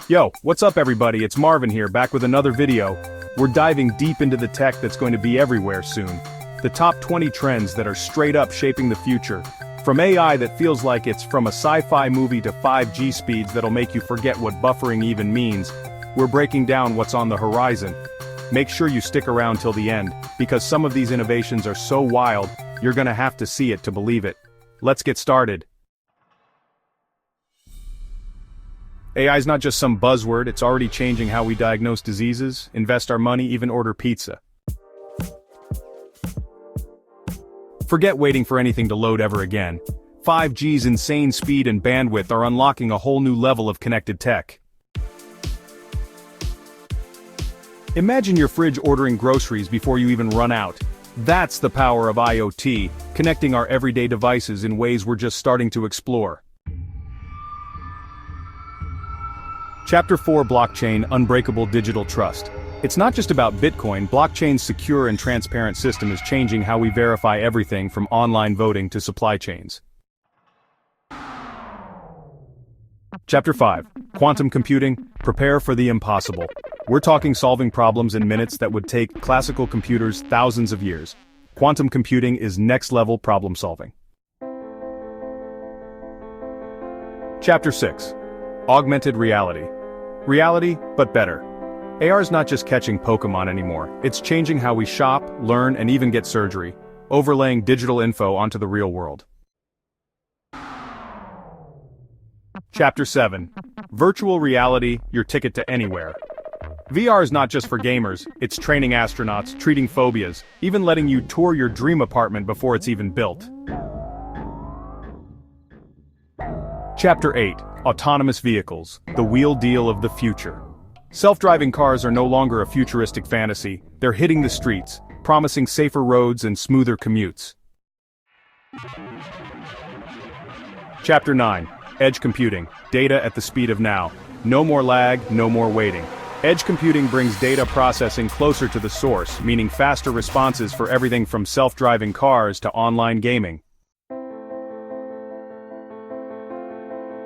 Yo, what's up everybody, it's Marvin here, back with another video. We're diving deep into the tech that's going to be everywhere soon. The top 20 trends that are straight up shaping the future. From AI that feels like it's from a sci-fi movie to 5G speeds that'll make you forget what buffering even means, we're breaking down what's on the horizon. Make sure you stick around till the end, because some of these innovations are so wild, you're gonna have to see it to believe it. Let's get started. AI is not just some buzzword, it's already changing how we diagnose diseases, invest our money, even order pizza. Forget waiting for anything to load ever again. 5G's insane speed and bandwidth are unlocking a whole new level of connected tech. Imagine your fridge ordering groceries before you even run out. That's the power of IoT, connecting our everyday devices in ways we're just starting to explore. Chapter 4: Blockchain, Unbreakable Digital Trust. It's not just about Bitcoin, blockchain's secure and transparent system is changing how we verify everything from online voting to supply chains. Chapter 5: Quantum Computing, Prepare for the Impossible. We're talking solving problems in minutes that would take classical computers thousands of years. Quantum computing is next-level problem solving. Chapter 6: Augmented Reality. Reality, but better. AR is not just catching Pokemon anymore, it's changing how we shop, learn, and even get surgery, overlaying digital info onto the real world. Chapter 7: Virtual Reality, Your Ticket to Anywhere. VR is not just for gamers, it's training astronauts, treating phobias, even letting you tour your dream apartment before it's even built. Chapter 8: Autonomous Vehicles, the Wheel Deal of the Future. Self-driving cars are no longer a futuristic fantasy, they're hitting the streets, promising safer roads and smoother commutes. Chapter 9: Edge Computing, Data at the Speed of Now. No more lag, no more waiting. Edge computing brings data processing closer to the source, meaning faster responses for everything from self-driving cars to online gaming.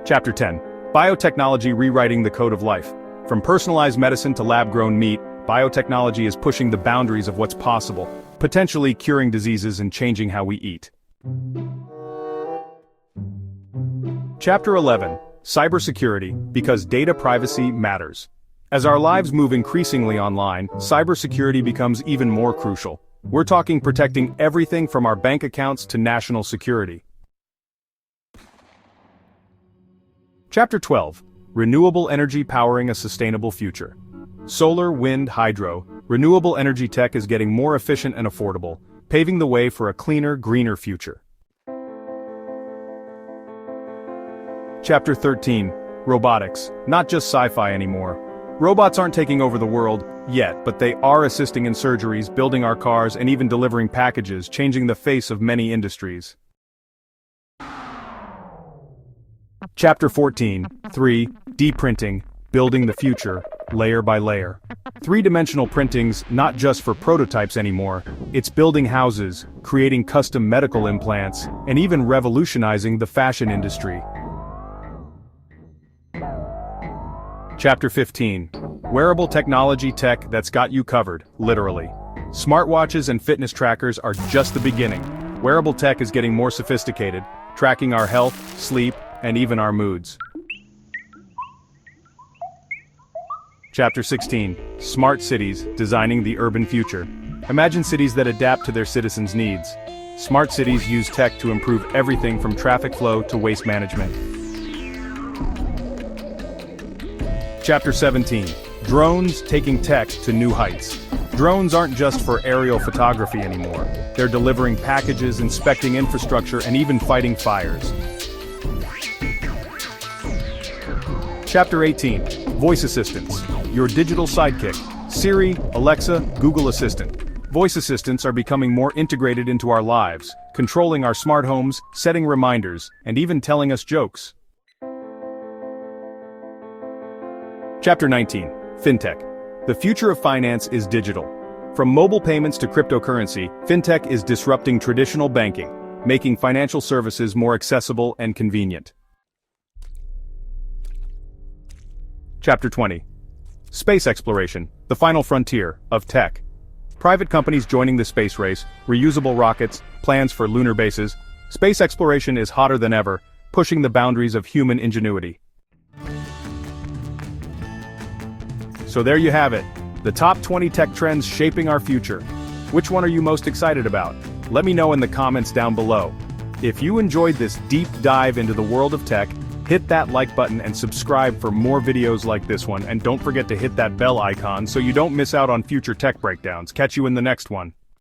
Chapter 10: Biotechnology Rewriting the Code of Life. From personalized medicine to lab-grown meat, biotechnology is pushing the boundaries of what's possible, potentially curing diseases and changing how we eat. Chapter 11: Cybersecurity, because data privacy matters. As our lives move increasingly online, cybersecurity becomes even more crucial. We're talking protecting everything from our bank accounts to national security. Chapter 12: Renewable Energy Powering a Sustainable Future. Solar, wind, hydro, renewable energy tech is getting more efficient and affordable, paving the way for a cleaner, greener future. Chapter 13: Robotics, not just sci-fi anymore. Robots aren't taking over the world, yet, but they are assisting in surgeries, building our cars, and even delivering packages, changing the face of many industries. Chapter 14: 3D Printing, Building the Future, Layer by Layer. Three-dimensional printing's not just for prototypes anymore, it's building houses, creating custom medical implants, and even revolutionizing the fashion industry. Chapter 15: Wearable Technology Tech that's got you covered, literally. Smartwatches and fitness trackers are just the beginning. Wearable tech is getting more sophisticated, tracking our health, sleep, and even our moods. Chapter 16: Smart Cities, Designing the Urban Future. Imagine cities that adapt to their citizens' needs. Smart cities use tech to improve everything from traffic flow to waste management. Chapter 17: Drones Taking Tech to New Heights. Drones aren't just for aerial photography anymore. They're delivering packages, inspecting infrastructure, and even fighting fires. Chapter 18: Voice Assistants, your digital sidekick. Siri, Alexa, Google Assistant. Voice assistants are becoming more integrated into our lives, controlling our smart homes, setting reminders, and even telling us jokes. Chapter 19: FinTech. The future of finance is digital. From mobile payments to cryptocurrency, FinTech is disrupting traditional banking, making financial services more accessible and convenient. Chapter 20. Space exploration, the final frontier of tech. Private companies joining the space race, reusable rockets, plans for lunar bases. Space exploration is hotter than ever, pushing the boundaries of human ingenuity. So there you have it, the top 20 tech trends shaping our future. Which one are you most excited about? Let me know in the comments down below. If you enjoyed this deep dive into the world of tech, hit that like button and subscribe for more videos like this one, and don't forget to hit that bell icon so you don't miss out on future tech breakdowns. Catch you in the next one.